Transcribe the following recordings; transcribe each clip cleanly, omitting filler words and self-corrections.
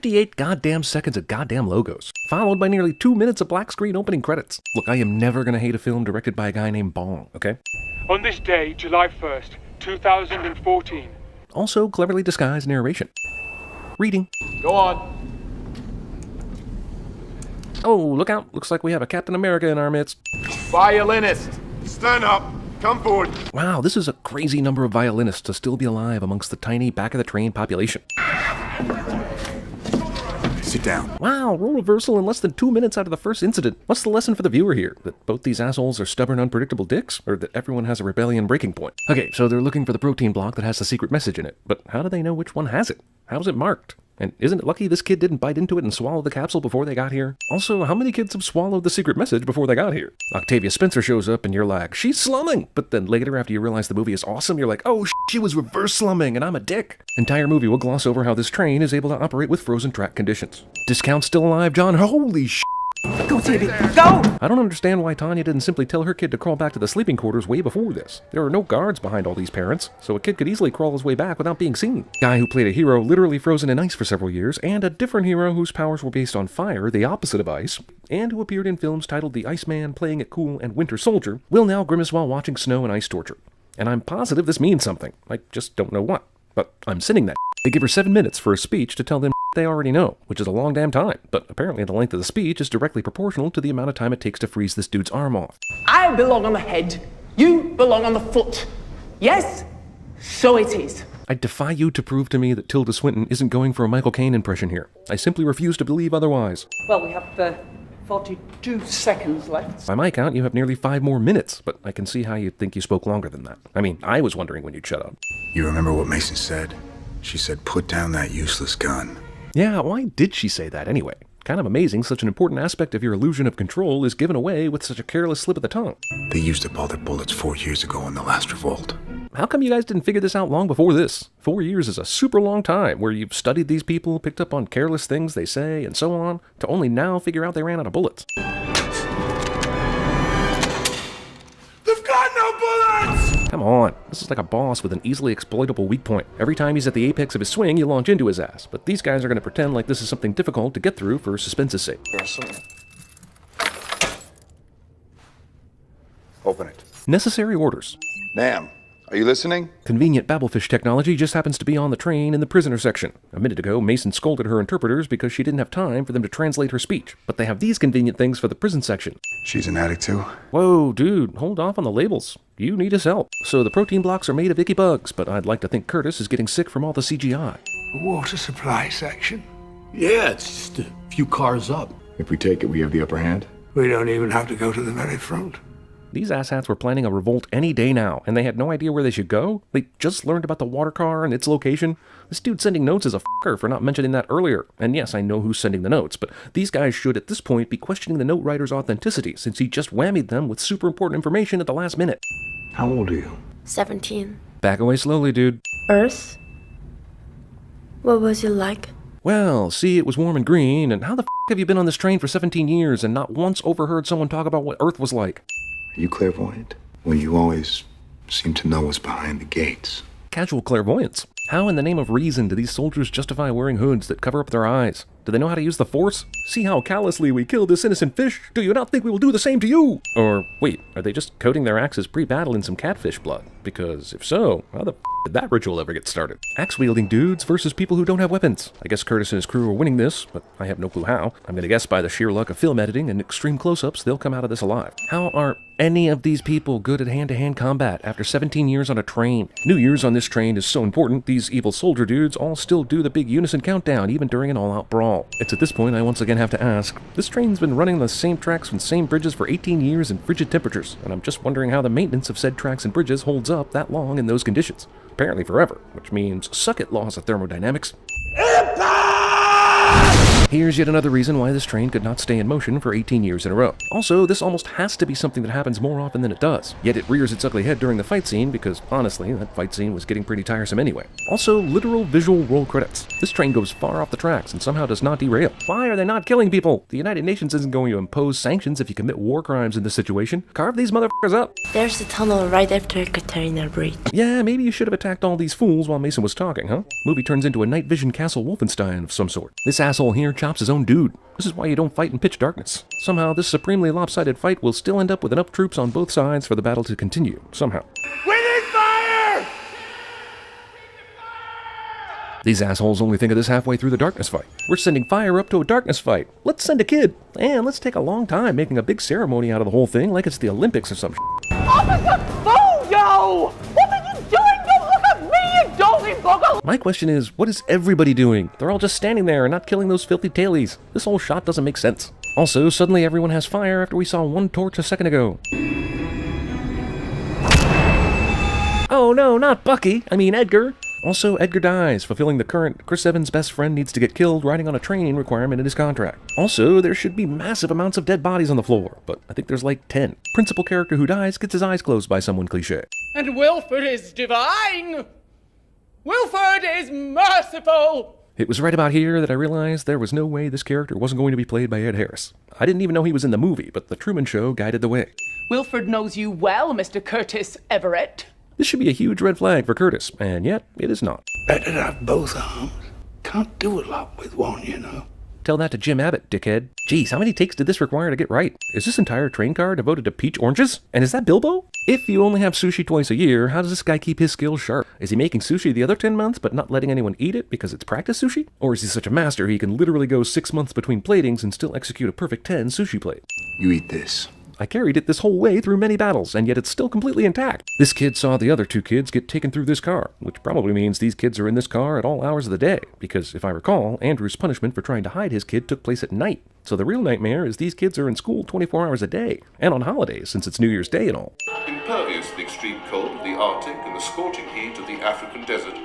58 goddamn seconds of goddamn logos, followed by nearly 2 minutes of black screen opening credits. Look, I am never gonna hate a film directed by a guy named Bong, okay? On this day, July 1st, 2014. Also cleverly disguised narration. Reading. Go on. Oh, look out. Looks like we have a Captain America in our midst. Violinist. Stand up. Come forward. Wow, this is a crazy number of violinists to still be alive amongst the tiny back-of-the-train population. Sit down. Wow, role reversal in less than 2 minutes out of the first incident. What's the lesson for the viewer here? That both these assholes are stubborn, unpredictable dicks? Or that everyone has a rebellion breaking point? Okay, so they're looking for the protein block that has the secret message in it. But how do they know which one has it? How's it marked? And isn't it lucky this kid didn't bite into it and swallow the capsule before they got here? Also, how many kids have swallowed the secret message before they got here? Octavia Spencer shows up and you're like, she's slumming! But then later, after you realize the movie is awesome, you're like, oh, she was reverse slumming and I'm a dick. Entire movie will gloss over how this train is able to operate with frozen track conditions. Discount still alive, John? Holy sh**. Go, Davey, go! I don't understand why Tanya didn't simply tell her kid to crawl back to the sleeping quarters way before this. There are no guards behind all these parents, so a kid could easily crawl his way back without being seen. Guy who played a hero literally frozen in ice for several years, and a different hero whose powers were based on fire, the opposite of ice, and who appeared in films titled The Iceman, Playing It Cool, and Winter Soldier, will now grimace while watching snow and ice torture. And I'm positive this means something. I just don't know what. But I'm sending that. They give her 7 minutes for a speech to tell them they already know, which is a long damn time, but apparently the length of the speech is directly proportional to the amount of time it takes to freeze this dude's arm off. I belong on the head. You belong on the foot. Yes? So it is. I defy you to prove to me that Tilda Swinton isn't going for a Michael Caine impression here. I simply refuse to believe otherwise. Well, we have 42 seconds left. By my count, you have nearly 5 more minutes, but I can see how you'd think you spoke longer than that. I mean, I was wondering when you'd shut up. You remember what Mason said? She said, put down that useless gun. Yeah, why did she say that anyway? Kind of amazing such an important aspect of your illusion of control is given away with such a careless slip of the tongue. They used up all their bullets 4 years ago in the last revolt. How come you guys didn't figure this out long before this? 4 years is a super long time where you've studied these people, picked up on careless things they say, and so on, to only now figure out they ran out of bullets. They've got no bullets! Come on, this is like a boss with an easily exploitable weak point. Every time he's at the apex of his swing, you launch into his ass. But these guys are going to pretend like this is something difficult to get through for suspense's sake. Open it. Necessary orders. Ma'am, are you listening? Convenient babblefish technology just happens to be on the train in the prisoner section. A minute ago, Mason scolded her interpreters because she didn't have time for them to translate her speech. But they have these convenient things for the prison section. She's an addict too? Whoa, dude, hold off on the labels. You need his help. So the protein blocks are made of icky bugs, but I'd like to think Curtis is getting sick from all the CGI. Water supply section. Yeah, it's just a few cars up. If we take it, we have the upper hand? We don't even have to go to the very front. These asshats were planning a revolt any day now, and they had no idea where they should go? They just learned about the water car and its location? This dude sending notes is a f***er for not mentioning that earlier. And yes, I know who's sending the notes, but these guys should at this point be questioning the note writer's authenticity, since he just whammied them with super important information at the last minute. How old are you? 17. Back away slowly, dude. Earth? What was it like? Well, see, it was warm and green, and how the f*** have you been on this train for 17 years and not once overheard someone talk about what Earth was like? Are you clairvoyant? Well, you always seem to know what's behind the gates. Casual clairvoyance. How in the name of reason do these soldiers justify wearing hoods that cover up their eyes? Do they know how to use the Force? See how callously we kill this innocent fish? Do you not think we will do the same to you? Or, wait, are they just coating their axes pre-battle in some catfish blood? Because if so, how the f*** did that ritual ever get started? Axe-wielding dudes versus people who don't have weapons. I guess Curtis and his crew are winning this, but I have no clue how. I'm gonna guess by the sheer luck of film editing and extreme close-ups, they'll come out of this alive. How are any of these people good at hand-to-hand combat after 17 years on a train? New Year's on this train is so important, these evil soldier dudes all still do the big unison countdown even during an all-out brawl. It's at this point I once again have to ask, this train's been running the same tracks and same bridges for 18 years in frigid temperatures, and I'm just wondering how the maintenance of said tracks and bridges holds up that long in those conditions. Apparently forever, which means suck it, laws of thermodynamics. Impact! Here's yet another reason why this train could not stay in motion for 18 years in a row. Also, this almost has to be something that happens more often than it does. Yet it rears its ugly head during the fight scene because, honestly, that fight scene was getting pretty tiresome anyway. Also, literal visual roll credits. This train goes far off the tracks and somehow does not derail. Why are they not killing people? The United Nations isn't going to impose sanctions if you commit war crimes in this situation. Carve these motherfuckers up. There's a tunnel right after Katarina Bridge. Yeah, maybe you should have attacked all these fools while Mason was talking, huh? Movie turns into a night vision Castle Wolfenstein of some sort. This asshole here chops his own dude. This is why you don't fight in pitch darkness. Somehow, this supremely lopsided fight will still end up with enough troops on both sides for the battle to continue, somehow. We need fire! These assholes only think of this halfway through the darkness fight. We're sending fire up to a darkness fight. Let's send a kid. And let's take a long time making a big ceremony out of the whole thing like it's the Olympics or some shit. Officer Boyo! What are you doing? Don't look at me, you dozy bugger! My question is, what is everybody doing? They're all just standing there and not killing those filthy tailies. This whole shot doesn't make sense. Also, suddenly everyone has fire after we saw one torch a second ago. Oh no, not Bucky. I mean Edgar. Also, Edgar dies, fulfilling the current Chris Evans' best friend needs to get killed riding on a train requirement in his contract. Also, there should be massive amounts of dead bodies on the floor, but I think there's like 10. Principal character who dies gets his eyes closed by someone cliché. And Wilford is divine! Wilford is merciful! It was right about here that I realized there was no way this character wasn't going to be played by Ed Harris. I didn't even know he was in the movie, but The Truman Show guided the way. Wilford knows you well, Mr. Curtis Everett. This should be a huge red flag for Curtis, and yet it is not. Better to have both arms. Can't do a lot with one, you know. Tell that to Jim Abbott, dickhead. Jeez, how many takes did this require to get right? Is this entire train car devoted to peach oranges? And is that Bilbo? If you only have sushi twice a year, how does this guy keep his skills sharp? Is he making sushi the other 10 months but not letting anyone eat it because it's practice sushi? Or is he such a master he can literally go 6 months between platings and still execute a perfect 10 sushi plate? You eat this. I carried it this whole way through many battles, and yet it's still completely intact. This kid saw the other 2 kids get taken through this car, which probably means these kids are in this car at all hours of the day, because if I recall, Andrew's punishment for trying to hide his kid took place at night. So the real nightmare is these kids are in school 24 hours a day, and on holidays since it's New Year's Day and all. Impervious to the extreme cold of the Arctic and the scorching heat of the African desert,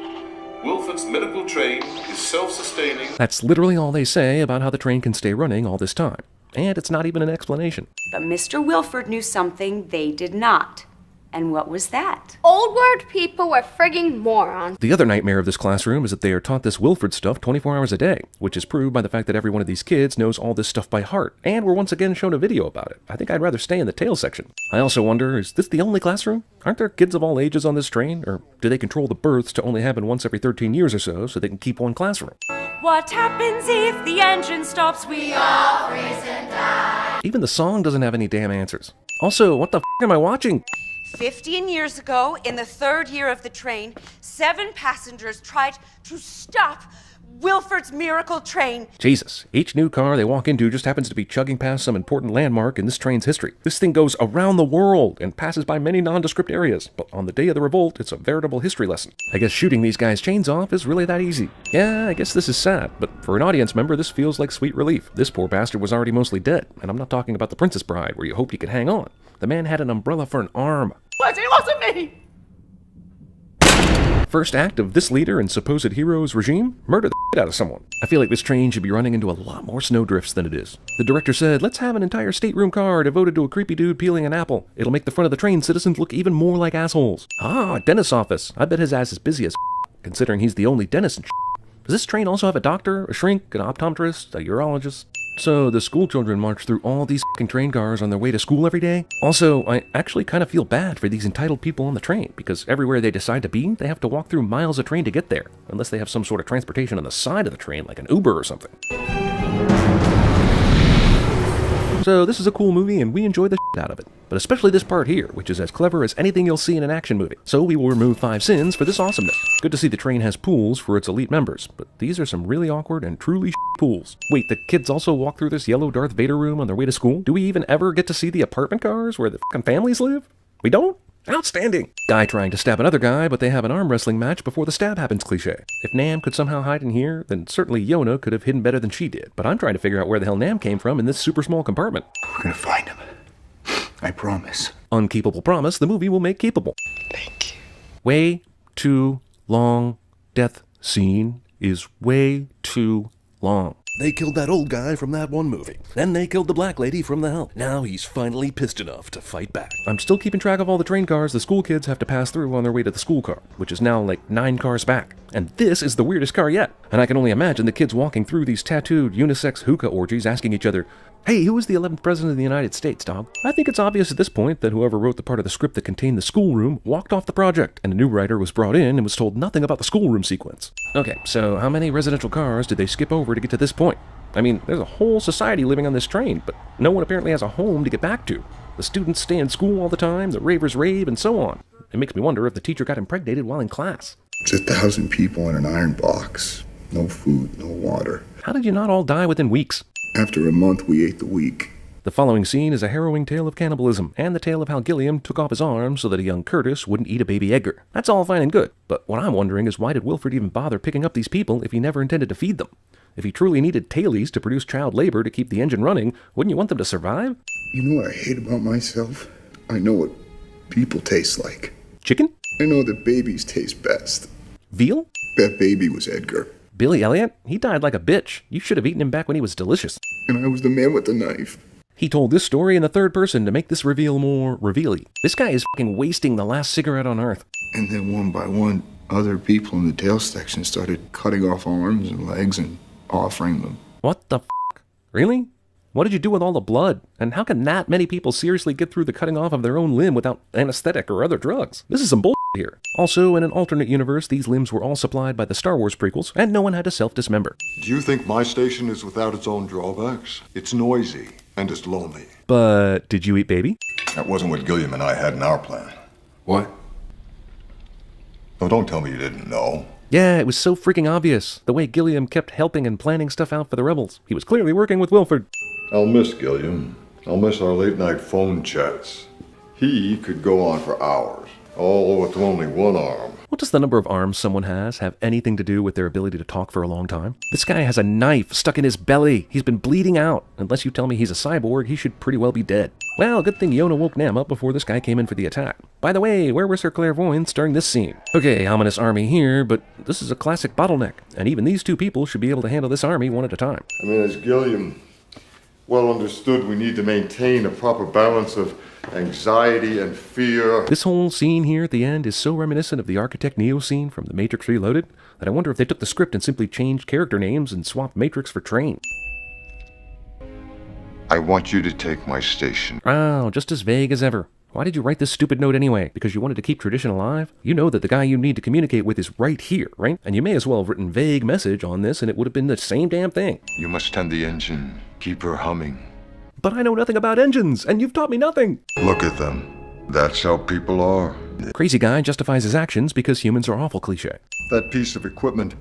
Wilford's medical train is self-sustaining. That's literally all they say about how the train can stay running all this time. And it's not even an explanation. But Mr. Wilford knew something they did not. And what was that? Old word people were frigging morons. The other nightmare of this classroom is that they are taught this Wilford stuff 24 hours a day, which is proved by the fact that every one of these kids knows all this stuff by heart, and we're once again shown a video about it. I think I'd rather stay in the tail section. I also wonder, is this the only classroom? Aren't there kids of all ages on this train? Or do they control the births to only happen once every 13 years or so they can keep one classroom? What happens if the engine stops? We all freeze and die. Even the song doesn't have any damn answers. Also, what the f*** am I watching? 15 years ago, in the 3rd year of the train, 7 passengers tried to stop Wilford's miracle train. Jesus, each new car they walk into just happens to be chugging past some important landmark in this train's history. This thing goes around the world and passes by many nondescript areas, but on the day of the revolt, it's a veritable history lesson. I guess shooting these guys' chains off is really that easy. Yeah, I guess this is sad, but for an audience member, this feels like sweet relief. This poor bastard was already mostly dead, and I'm not talking about the Princess Bride, where you hoped he could hang on. The man had an umbrella for an arm. What? It wasn't me! First act of this leader and supposed hero's regime? Murder the shit out of someone. I feel like this train should be running into a lot more snowdrifts than it is. The director said, let's have an entire stateroom car devoted to a creepy dude peeling an apple. It'll make the front of the train citizens look even more like assholes. Ah, dentist's office. I bet his ass is busy as considering he's the only dentist and Does this train also have a doctor, a shrink, an optometrist, a urologist? So the school children march through all these fucking train cars on their way to school every day? Also, I actually kind of feel bad for these entitled people on the train, because everywhere they decide to be, they have to walk through miles of train to get there, unless they have some sort of transportation on the side of the train, like an Uber or something. So this is a cool movie, and we enjoy the shit out of it. But especially this part here, which is as clever as anything you'll see in an action movie. So we will remove 5 sins for this awesomeness. Good to see the train has pools for its elite members, but these are some really awkward and truly pools. Wait, the kids also walk through this yellow Darth Vader room on their way to school? Do we even ever get to see the apartment cars where the fucking families live? We don't? Outstanding! Guy trying to stab another guy, but they have an arm wrestling match before the stab happens cliché. If Nam could somehow hide in here, then certainly Yona could have hidden better than she did. But I'm trying to figure out where the hell Nam came from in this super small compartment. We're gonna find him. I promise. Unkeepable promise, the movie will make capable. Thank you. Way too long. Death scene is way too long. They killed that old guy from that one movie. Then they killed the black lady from The Help. Now he's finally pissed enough to fight back. I'm still keeping track of all the train cars the school kids have to pass through on their way to the school car, which is now like 9 cars back. And this is the weirdest car yet. And I can only imagine the kids walking through these tattooed unisex hookah orgies asking each other, "Hey, who was the 11th president of the United States, dog?" I think it's obvious at this point that whoever wrote the part of the script that contained the schoolroom walked off the project, and a new writer was brought in and was told nothing about the schoolroom sequence. Okay, so how many residential cars did they skip over to get to this point? I mean, there's a whole society living on this train, but no one apparently has a home to get back to. The students stay in school all the time, the ravers rave, and so on. It makes me wonder if the teacher got impregnated while in class. It's 1,000 people in an iron box. No food, no water. How did you not all die within weeks? After a month, we ate the week. The following scene is a harrowing tale of cannibalism, and the tale of how Gilliam took off his arm so that a young Curtis wouldn't eat a baby Edgar. That's all fine and good, but what I'm wondering is why did Wilfred even bother picking up these people if he never intended to feed them? If he truly needed tailies to produce child labor to keep the engine running, wouldn't you want them to survive? You know what I hate about myself? I know what people taste like. Chicken? I know that babies taste best. Veal? That baby was Edgar. Billy Elliot? He died like a bitch. You should have eaten him back when he was delicious. And I was the man with the knife. He told this story in the third person to make this reveal more revealy. This guy is fucking wasting the last cigarette on Earth. And then one by one, other people in the tail section started cutting off arms and legs and offering them. What the fuck? Really? What did you do with all the blood? And how can that many people seriously get through the cutting off of their own limb without anesthetic or other drugs? This is some bullshit here. Also, in an alternate universe, these limbs were all supplied by the Star Wars prequels, and no one had to self-dismember. Do you think my station is without its own drawbacks? It's noisy and it's lonely. But did you eat baby? That wasn't what Gilliam and I had in our plan. What? No, don't tell me you didn't know. Yeah, it was so freaking obvious. The way Gilliam kept helping and planning stuff out for the rebels. He was clearly working with Wilfred. I'll miss Gilliam. I'll miss our late-night phone chats. He could go on for hours, all with only one arm. What does the number of arms someone has have anything to do with their ability to talk for a long time? This guy has a knife stuck in his belly. He's been bleeding out. Unless you tell me he's a cyborg, he should pretty well be dead. Well, good thing Yona woke Nam up before this guy came in for the attack. By the way, where was her clairvoyance during this scene? Okay, ominous army here, but this is a classic bottleneck, and even these two people should be able to handle this army one at a time. I mean, as Gilliam well understood, we need to maintain a proper balance of anxiety and fear. This whole scene here at the end is so reminiscent of the Architect Neo scene from The Matrix Reloaded that I wonder if they took the script and simply changed character names and swapped Matrix for Train. I want you to take my station. Wow, just as vague as ever. Why did you write this stupid note anyway? Because you wanted to keep tradition alive? You know that the guy you need to communicate with is right here, right? And you may as well have written vague message on this and it would have been the same damn thing. You must tend the engine. Keep her humming. But I know nothing about engines, and you've taught me nothing. Look at them. That's how people are. Crazy guy justifies his actions because humans are awful cliche. That piece of equipment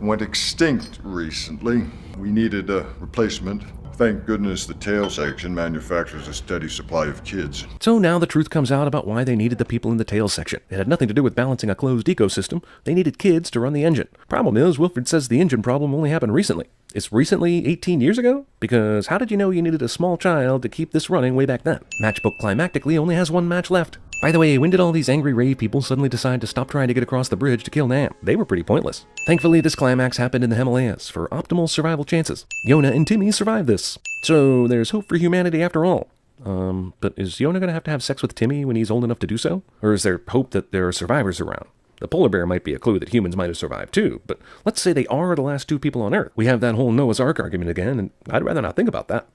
went extinct recently. We needed a replacement. Thank goodness the tail section manufactures a steady supply of kids. So now the truth comes out about why they needed the people in the tail section. It had nothing to do with balancing a closed ecosystem. They needed kids to run the engine. Problem is, Wilfred says the engine problem only happened recently. Is recently 18 years ago? Because how did you know you needed a small child to keep this running way back then? Matchbook climactically only has one match left. By the way, when did all these angry rave people suddenly decide to stop trying to get across the bridge to kill Nam? They were pretty pointless. Thankfully, this climax happened in the Himalayas for optimal survival chances. Yona and Timmy survived this. So there's hope for humanity after all. But is Yona going to have sex with Timmy when he's old enough to do so? Or is there hope that there are survivors around? The polar bear might be a clue that humans might have survived too, but let's say they are the last two people on Earth. We have that whole Noah's Ark argument again, and I'd rather not think about that.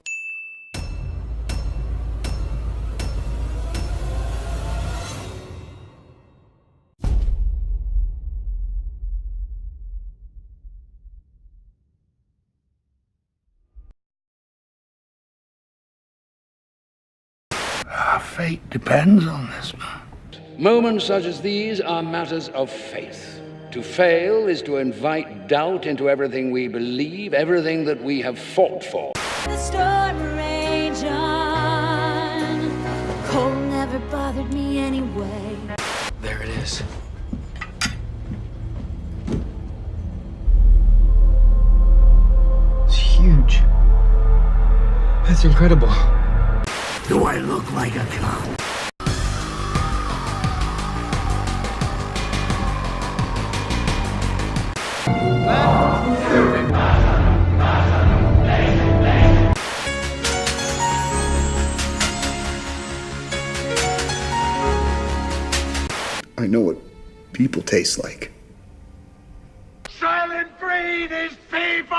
Our fate depends on this, man. Moments such as these are matters of faith. To fail is to invite doubt into everything we believe, everything that we have fought for. The storm rage on. Cold never bothered me anyway. There it is. It's huge. That's incredible. Do I look like a cop? I know what people taste like. Silent breed is people!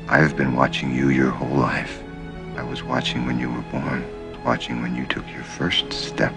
I've been watching you your whole life. I was watching when you were born, watching when you took your first step.